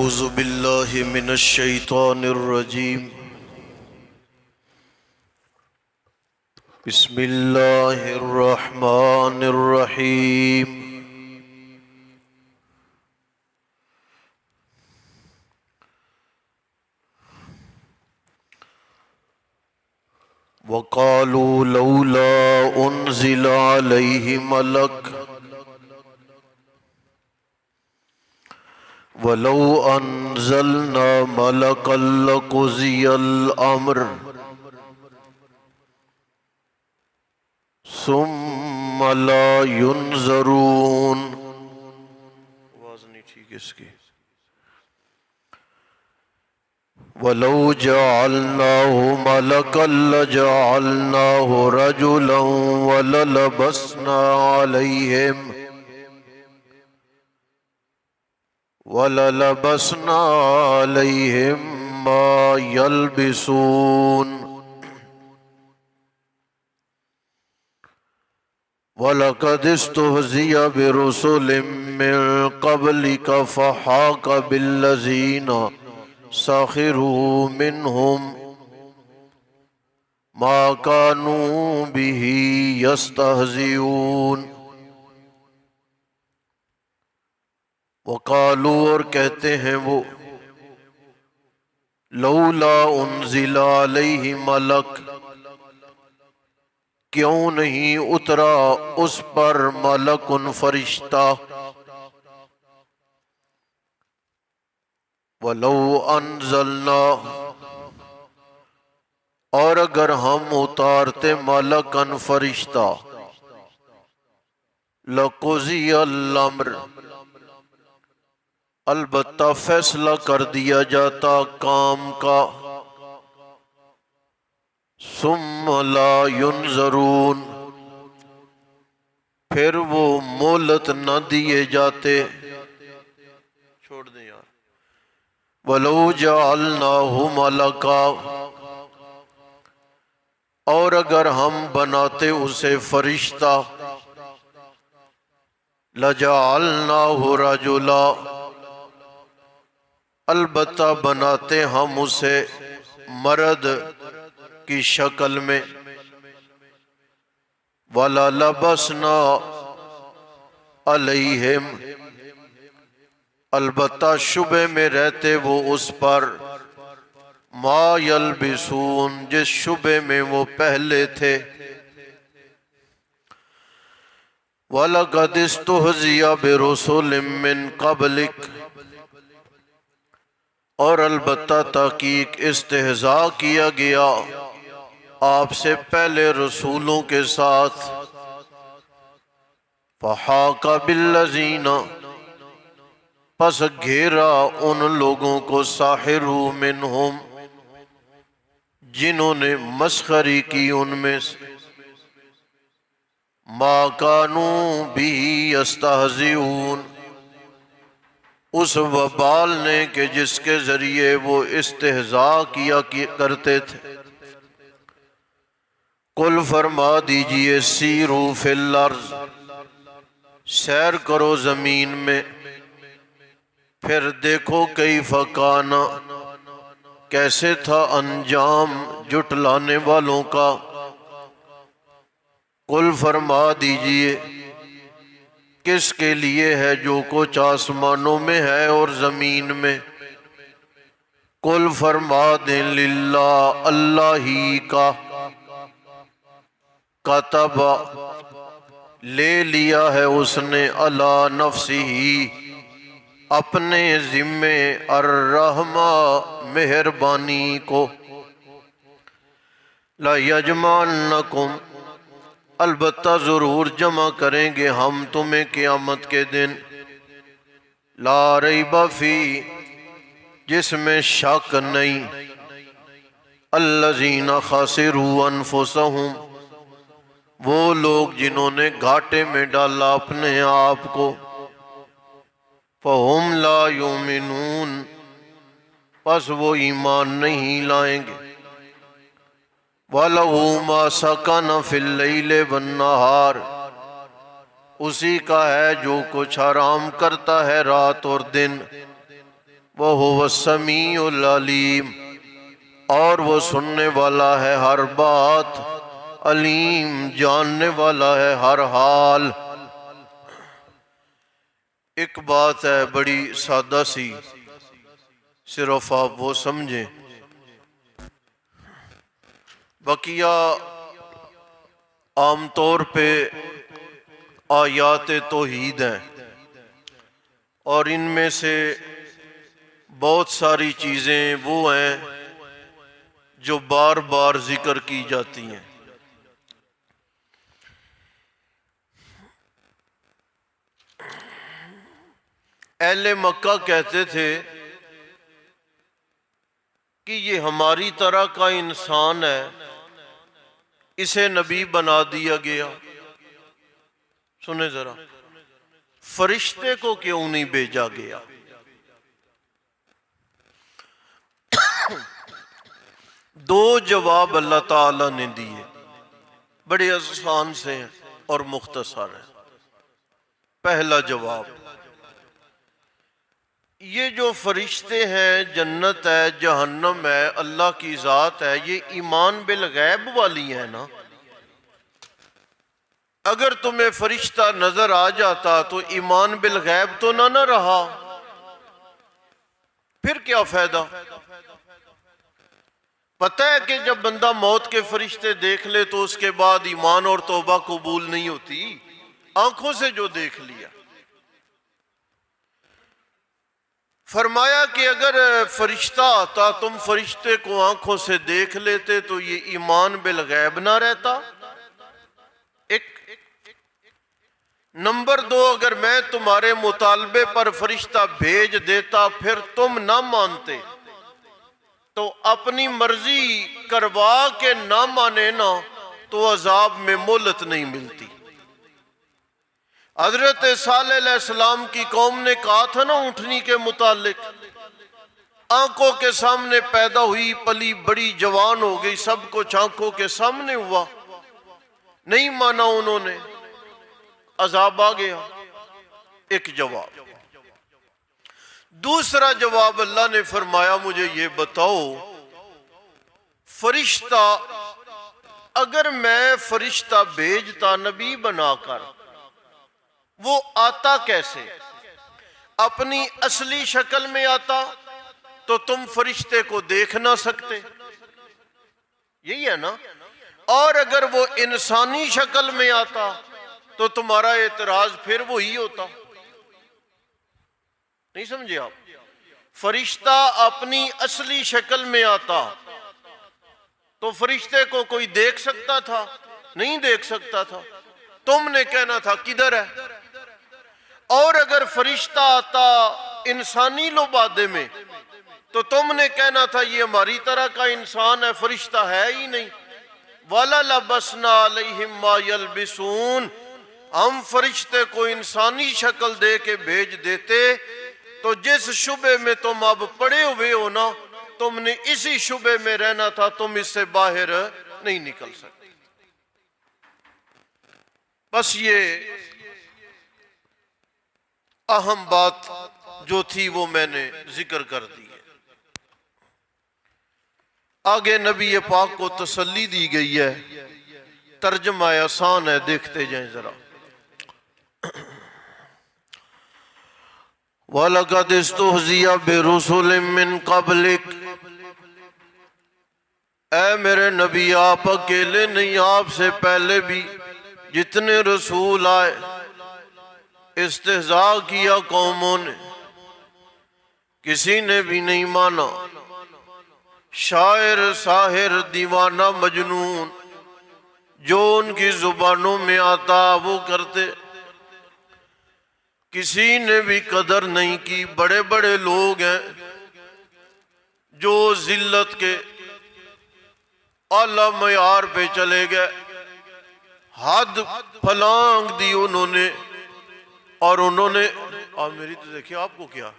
اعوذ باللہ من الشیطان الرجیم بسم اللہ الرحمن الرحیم وقالوا لولا انزل علیہ ملک وَلَوْ أَنزَلْنَا مَلَكًا لَقُضِيَ الْأَمْرُ ثُمَّ لَا يُنظَرُونَ۔ آواز نہیں ٹھیک اس کی۔ وَلَوْ جَعَلْنَاهُ مَلَكًا لَجَعَلْنَاهُ رَجُلًا وَلَلَبَسْنَا عَلَيْهِمْ مَا يَلْبِسُونَ۔ وَلَقَدِ اسْتُهْزِئَ بِرُسُلٍ مِّن قَبْلِكَ فَحَاقَ بِالَّذِينَ سَخِرُوا مِنْهُمْ مَا كَانُوا بِهِ يَسْتَهْزِئُونَ۔ وقالو اور کہتے ہیں وہ لولا انزل علیہ ملک، کیوں نہیں اترا اس پر ملک فرشتہ، ولو انزلنا اور اگر ہم اتارتے ملکن فرشتہ، لقضی الامر البتہ فیصلہ کر دیا جاتا کام کا، ثم لا ينظرون پھر وہ مہلت نہ دیے جاتے۔ چھوڑ دیں یار۔ وَلَوْ جَعَلْنَاهُ مَلَكًا اور اگر ہم بناتے اسے فرشتہ، لَجَعَلْنَاهُ رَجُلًا البتہ بناتے ہم اسے مرد کی شکل میں، وَلَلَبَسْنَا عَلَيْهِمْ البتہ شبہ میں رہتے وہ اس پر، ما یلبسون جس شبہ میں وہ پہلے تھے۔ وَلَقَدِ اسْتُهْزِئَ بِرُسُلٍ مِّن قَبْلِكَ اور البتہ تحقیق استہزاء کیا گیا آپ سے پہلے رسولوں کے ساتھ، فحاق بالذین پس گھیرا ان لوگوں کو، ساحروا منہم جنہوں نے مسخری کی ان میں سے، ما کانوا بہ یستہزئون اس وبال نے کہ جس کے ذریعے وہ استہزاء کیا کرتے تھے۔ قل فرما دیجئے سیروا فی الارض سیر کرو زمین میں، پھر دیکھو کیف کان کیسے تھا انجام جھٹلانے والوں کا۔ قل فرما دیجئے کس کے لیے ہے جو کچھ آسمانوں میں ہے اور زمین میں، قل فرما دیں للہ اللہ ہی کا، کتب لے لیا ہے اس نے، علی نفسہ اپنے ذمے، الرحمہ مہربانی کو، لَيَجْمَعَنَّكُمْ البتہ ضرور جمع کریں گے ہم تمہیں قیامت کے دن، لا ریب فی جس میں شک نہیں، الذین خسروا انفسہم وہ لوگ جنہوں نے گھاٹے میں ڈالا اپنے آپ کو، فہم لا یؤمنون پس وہ ایمان نہیں لائیں گے، وَلَهُ مَا سَكَنَ فِي اللَّيْلِ وَالنَّهَارِ اسی کا ہے جو کچھ حرام کرتا ہے رات اور دن، وَهُوَ السَّمِيعُ الْعَلِيمُ، اور وہ سننے والا ہے ہر بات، علیم جاننے والا ہے ہر حال۔ ایک بات ہے بڑی سادہ سی، صرف آپ وہ سمجھیں، بقیہ عام طور پہ آیات توحید ہیں، اور ان میں سے بہت ساری چیزیں وہ ہیں جو بار بار ذکر کی جاتی ہیں۔ اہل مکہ کہتے تھے کہ یہ ہماری طرح کا انسان ہے، اسے نبی بنا دیا گیا۔ سنیں ذرا، فرشتے کو کیوں نہیں بھیجا گیا؟ دو جواب اللہ تعالیٰ نے دیے، بڑے آسان سے ہیں اور مختصر ہیں۔ پہلا جواب، یہ جو فرشتے ہیں، جنت ہے، جہنم ہے، اللہ کی ذات ہے، یہ ایمان بالغیب والی ہے نا۔ اگر تمہیں فرشتہ نظر آ جاتا تو ایمان بالغیب تو نہ رہا، پھر کیا فائدہ؟ پتہ ہے کہ جب بندہ موت کے فرشتے دیکھ لے تو اس کے بعد ایمان اور توبہ قبول نہیں ہوتی، آنکھوں سے جو دیکھ لیا۔ فرمایا کہ اگر فرشتہ آتا، تم فرشتے کو آنکھوں سے دیکھ لیتے تو یہ ایمان بالغیب نہ رہتا۔ ایک نمبر دو، اگر میں تمہارے مطالبے پر فرشتہ بھیج دیتا پھر تم نہ مانتے تو اپنی مرضی کروا کے نہ مانے نا تو عذاب میں مہلت نہیں ملتی۔ حضرت صالح علیہ السلام کی قوم نے کہا تھا نا اونٹنی کے متعلق، آنکھوں کے سامنے پیدا ہوئی، پلی بڑی، جوان ہو گئی، سب کچھ آنکھوں کے سامنے ہوا، نہیں مانا انہوں نے، عذاب آ گیا۔ ایک جواب۔ دوسرا جواب اللہ نے فرمایا، مجھے یہ بتاؤ، فرشتہ اگر میں فرشتہ بھیجتا نبی بنا کر، وہ آتا کیسے؟ اپنی اصلی شکل میں آتا تو تم فرشتے کو دیکھ نہ سکتے، یہی ہے نا؟ اور اگر وہ انسانی شکل میں آتا تو تمہارا اعتراض پھر وہی ہوتا۔ نہیں سمجھے آپ؟ فرشتہ اپنی اصلی شکل میں آتا تو فرشتے کو کوئی دیکھ سکتا تھا؟ نہیں دیکھ سکتا تھا، تم نے کہنا تھا کدھر ہے؟ اور اگر فرشتہ آتا انسانی لبادے میں تو تم نے کہنا تھا یہ ہماری طرح کا انسان ہے، فرشتہ ہے ہی نہیں۔ وَلَلَبَسْنَا عَلَيْهِمْ مَا يَلْبِسُونَ، ہم فرشتے کو انسانی شکل دے کے بھیج دیتے تو جس شبے میں تم اب پڑے ہوئے ہو نا، تم نے اسی شبے میں رہنا تھا، تم اس سے باہر نہیں نکل سکتے۔ بس یہ اہم بات جو تھی وہ میں نے ذکر کر دی ہے۔ آگے نبی پاک کو تسلی دی گئی ہے، ترجمہ آسان ہے، دیکھتے جائیں ذرا۔ وَلَقَدِ اسْتُهْزِئَ بِرُسُلٍ مِّن قَبْلِكَ، اے میرے نبی آپ اکیلے نہیں، آپ سے پہلے بھی جتنے رسول آئے استہزاء کیا قوموں نے، کسی نے بھی نہیں مانا۔ شاعر، ساحر، دیوانہ، مجنون، جو ان کی زبانوں میں آتا وہ کرتے، کسی نے بھی قدر نہیں کی۔ بڑے بڑے لوگ ہیں جو ذلت کے اعلیٰ معیار پہ چلے گئے، حد پھلانگ دی انہوں نے، اور انہوں نے میری تو دیکھیں آپ کو کیا،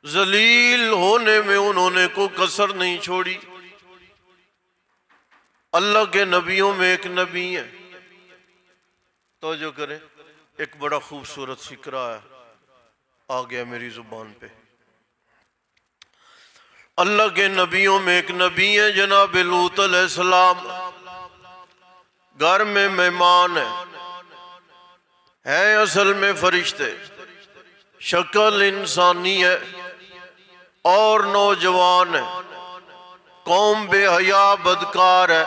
ذلیل ہونے میں انہوں نے کوئی کسر نہیں چھوڑی۔ اللہ کے نبیوں میں ایک نبی ہے، توجہ کریں، ایک بڑا خوبصورت فقرہ ہے، آ گیا میری زبان پہ۔ اللہ کے نبیوں میں ایک نبی ہے جناب لوط علیہ السلام، گھر میں مہمان ہے اصل میں فرشتے، شکل انسانی ہے اور نوجوان ہے، قوم بے حیا بدکار ہے،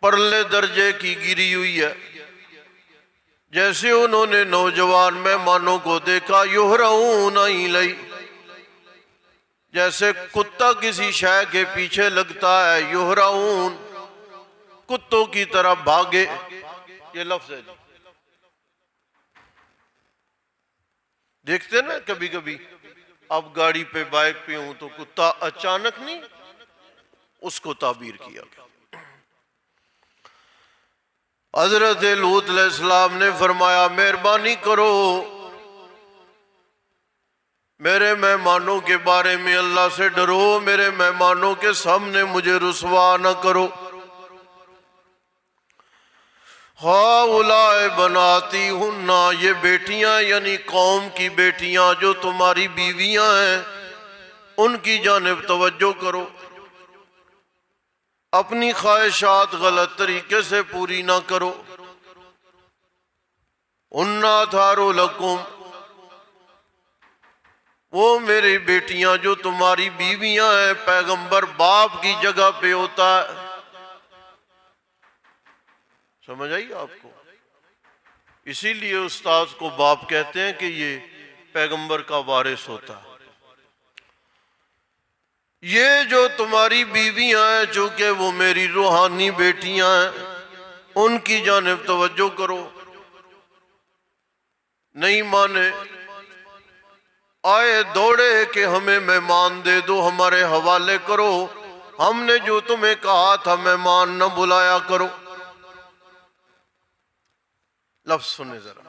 پرلے درجے کی گری ہوئی ہے۔ جیسے انہوں نے نوجوان مہمانوں کو دیکھا، یہرعون الیہ، جیسے کتا کسی شے کے پیچھے لگتا ہے، یہرعون، کتوں کی طرح بھاگے، یہ لفظ ہے۔ دیکھتے نا کبھی کبھی اب گاڑی پہ بائک پہ ہوں تو کتا اچانک نہیں، اس کو تعبیر کیا گیا۔ حضرت لوط علیہ السلام نے فرمایا مہربانی کرو، میرے مہمانوں کے بارے میں اللہ سے ڈرو، میرے مہمانوں کے سامنے مجھے رسوا نہ کرو۔ ہؤلاء بناتی ہن، یہ بیٹیاں یعنی قوم کی بیٹیاں جو تمہاری بیویاں ہیں، ان کی جانب توجہ کرو، اپنی خواہشات غلط طریقے سے پوری نہ کرو۔ ہن اطہار لکم، وہ میری بیٹیاں جو تمہاری بیویاں ہیں، پیغمبر باپ کی جگہ پہ ہوتا ہے، سمجھ آئی آپ کو؟ اسی لیے استاذ کو باپ کہتے ہیں کہ یہ پیغمبر کا وارث ہوتا ہے۔ یہ جو تمہاری بیویاں ہیں چونکہ وہ میری روحانی بیٹیاں ہیں، ان کی جانب توجہ کرو۔ نہیں مانے، آئے دوڑے کہ ہمیں مہمان دے دو، ہمارے حوالے کرو، ہم نے جو تمہیں کہا تھا مہمان نہ بلایا کرو۔ لفظ سنیں ذرا،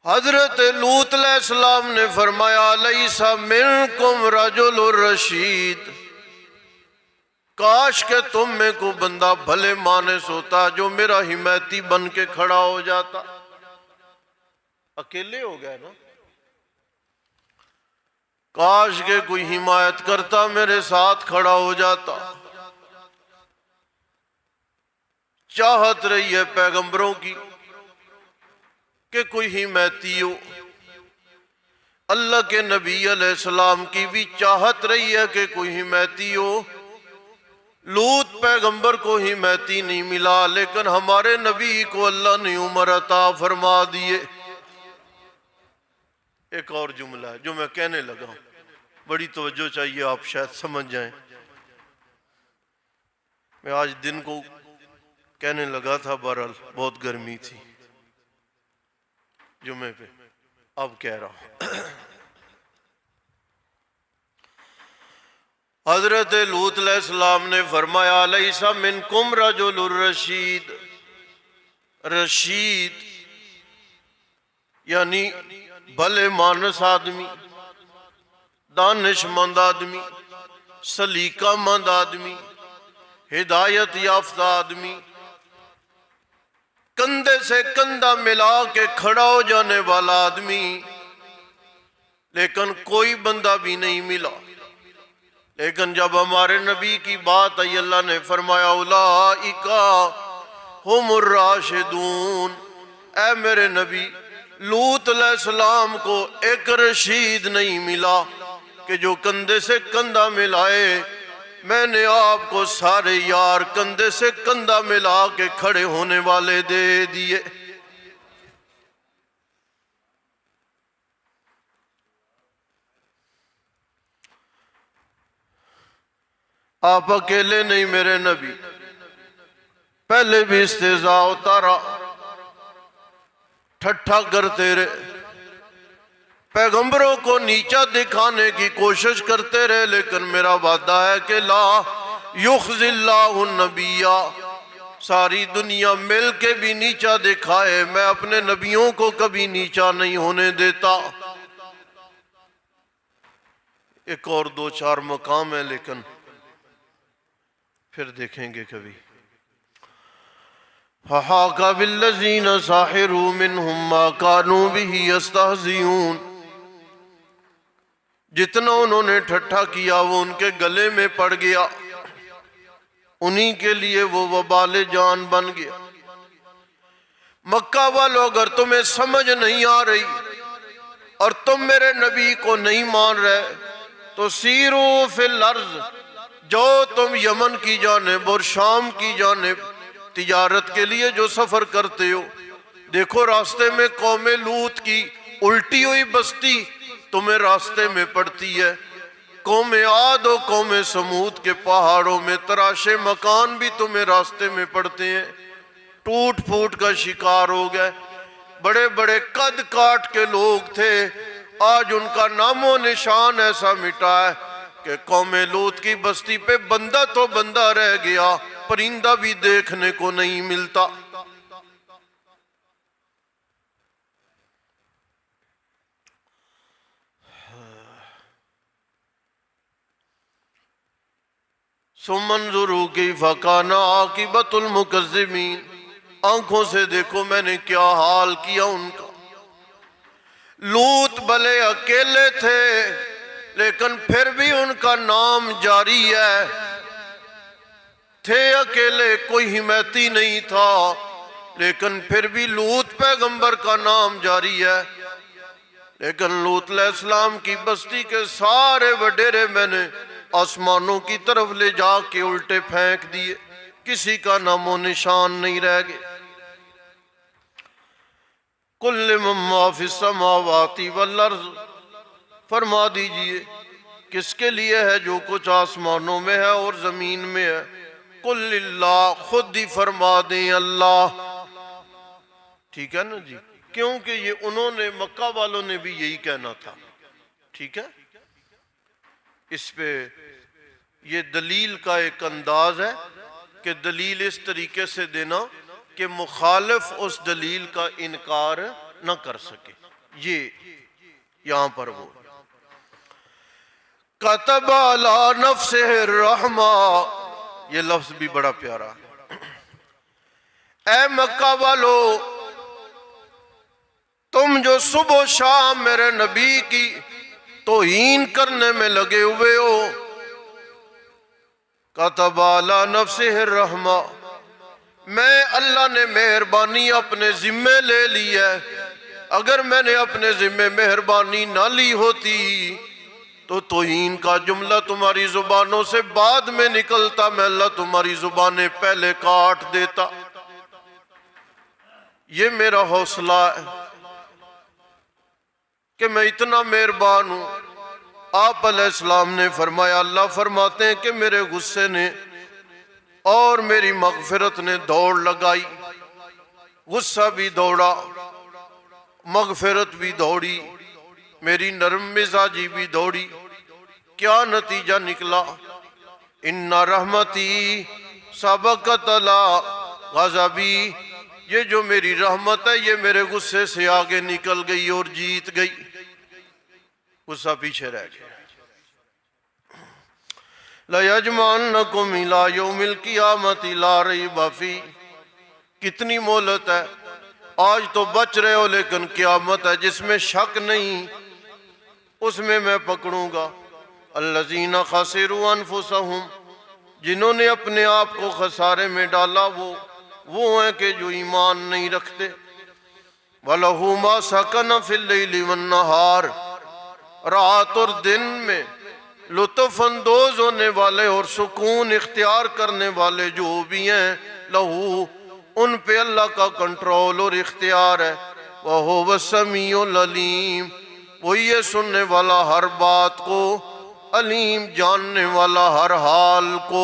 حضرت لوط علیہ السلام نے فرمایا لیس منکم رجل رشید، کاش کہ تم میں کو بندہ بھلے مانس ہوتا جو میرا حمایتی بن کے کھڑا ہو جاتا۔ اکیلے ہو گئے نا، کاش کہ کوئی حمایت کرتا میرے ساتھ کھڑا ہو جاتا۔ چاہت رہی ہے پیغمبروں کی کہ کوئی حمایتی ہو، اللہ کے نبی علیہ السلام کی بھی چاہت رہی ہے کہ کوئی حمایتی ہو۔ لوط پیغمبر کو حمایتی نہیں ملا، لیکن ہمارے نبی کو اللہ نے عمر عطا فرما دیے۔ ایک اور جملہ ہے جو میں کہنے لگا ہوں، بڑی توجہ چاہیے، آپ شاید سمجھ جائیں۔ میں آج دن کو کہنے لگا تھا، بہرحال بہت گرمی تھی جمعے پہ، اب کہہ رہا ہوں۔ حضرت لوط علیہ السلام نے فرمایا لیس منکم رجل رشید، رشید یعنی بھلے مانس آدمی، دانش مند آدمی، سلیقہ مند آدمی، ہدایت یافتہ آدمی، کندھے سے کندھا ملا کے کھڑا ہو جانے والا آدمی، لیکن کوئی بندہ بھی نہیں ملا۔ لیکن جب ہمارے نبی کی بات آئی، اللہ نے فرمایا اولئک ہم الراشدون، اے میرے نبی، لوط علیہ السلام کو ایک رشید نہیں ملا کہ جو کندھے سے کندھا ملائے، میں نے آپ کو سارے یار کندھے سے کندھا ملا کے کھڑے ہونے والے دے دیے۔ آپ اکیلے نہیں میرے نبی، پہلے بھی استہزاء ہوتا رہا، ٹھٹھا کرتے رہے، پیغمبروں کو نیچا دکھانے کی کوشش کرتے رہے، لیکن میرا وعدہ ہے کہ لا یخزی اللہ النبی، ساری دنیا مل کے بھی نیچا دکھائے، میں اپنے نبیوں کو کبھی نیچا نہیں ہونے دیتا۔ ایک اور دو چار مقام ہے لیکن پھر دیکھیں گے کبھی۔ فحاق بالذین سخروا منہم ما کانوا بہ یستہزئون، جتنا انہوں نے ٹھٹھا کیا وہ ان کے گلے میں پڑ گیا، انہی کے لیے وہ وبال جان بن گیا۔ مکہ والو اگر تمہیں سمجھ نہیں آ رہی اور تم میرے نبی کو نہیں مان رہے تو سیرو فی الارض، جو تم یمن کی جانب اور شام کی جانب تجارت کے لیے جو سفر کرتے ہو، دیکھو راستے میں قوم لوط کی الٹی ہوئی بستی تمہیں راستے میں پڑتی ہے، قوم عاد و قوم سمود کے پہاڑوں میں تراشے مکان بھی تمہیں راستے میں پڑتے ہیں، ٹوٹ پھوٹ کا شکار ہو گئے، بڑے بڑے قد کاٹ کے لوگ تھے، آج ان کا نام و نشان ایسا مٹا ہے کہ قوم لوط کی بستی پہ بندہ تو بندہ رہ گیا، پرندہ بھی دیکھنے کو نہیں ملتا۔ ثم انظروا کیف کان عاقبۃ المکذبین، آنکھوں سے دیکھو میں نے کیا حال کیا ان کا۔ لوط بھلے اکیلے تھے لیکن پھر بھی ان کا نام جاری ہے، تھے اکیلے، کوئی حمایتی نہیں تھا، لیکن پھر بھی لوط پیغمبر کا نام جاری ہے۔ لیکن لوط علیہ السلام کی بستی کے سارے وڈیرے میں نے آسمانوں کی طرف لے جا کے الٹے پھینک دیے، کسی کا نام و نشان نہیں رہ گئے۔ کل من ما فی السماوات والارض، فرما دیجئے کس کے لیے ہے جو کچھ آسمانوں میں ہے اور زمین میں ہے؟ قل اللہ، خود ہی فرما دیں اللہ۔ ٹھیک ہے نا جی، کیونکہ یہ انہوں نے مکہ والوں نے بھی یہی کہنا تھا، ٹھیک ہے۔ اس پہ یہ دلیل کا ایک انداز ہے کہ دلیل اس طریقے سے دینا کہ مخالف اس دلیل کا انکار نہ کر سکے، یہ یہاں پر وہ کتب علی نفسہ الرحمہ، یہ لفظ بھی بڑا پیارا ہے۔ اے مکہ والو، تم جو صبح و شام میرے نبی کی توہین کرنے میں لگے ہوئے ہو، کتب علی نفسہ الرحمہ، میں اللہ نے مہربانی اپنے ذمے لے لی ہے، اگر میں نے اپنے ذمے مہربانی نہ لی ہوتی تو توہین کا جملہ تمہاری زبانوں سے بعد میں نکلتا، میں اللہ تمہاری زبانیں پہلے کاٹ دیتا۔ یہ میرا حوصلہ ہے کہ میں اتنا مہربان ہوں۔ آپ علیہ السلام نے فرمایا، اللہ فرماتے ہیں کہ میرے غصے نے اور میری مغفرت نے دوڑ لگائی، غصہ بھی دوڑا، مغفرت بھی دوڑی، میری نرم مزاجی بھی دوڑی۔ کیا نتیجہ نکلا؟ ان رحمتی سبقت علی غضبی، یہ جو میری رحمت ہے یہ میرے غصے سے آگے نکل گئی اور جیت گئی، غصہ پیچھے رہ گیا۔ لَيَجْمَعَنَّكُمْ إِلَىٰ يَوْمِ الْقِيَامَةِ لَا رَيْبَ فِيهِ، کتنی مہلت ہے، آج تو بچ رہے ہو لیکن قیامت ہے جس میں شک نہیں، اس میں پکڑوں گا۔ الَّذِينَ خَسِرُوا أَنفُسَهُمْ، جنہوں نے اپنے آپ کو خسارے میں ڈالا وہ ہیں کہ جو ایمان نہیں رکھتے۔ وَلَهُ مَا سَكَنَ فِي اللَّيْلِ وَالنَّهَارِ، رات اور دن میں لطف اندوز ہونے والے اور سکون اختیار کرنے والے جو بھی ہیں، لہو، ان پہ اللہ کا کنٹرول اور اختیار ہے۔ وَهُوَ السَّمِيعُ الْعَلِيمُ، وہی ہے سننے والا ہر بات کو، علیم جاننے والا ہر حال کو۔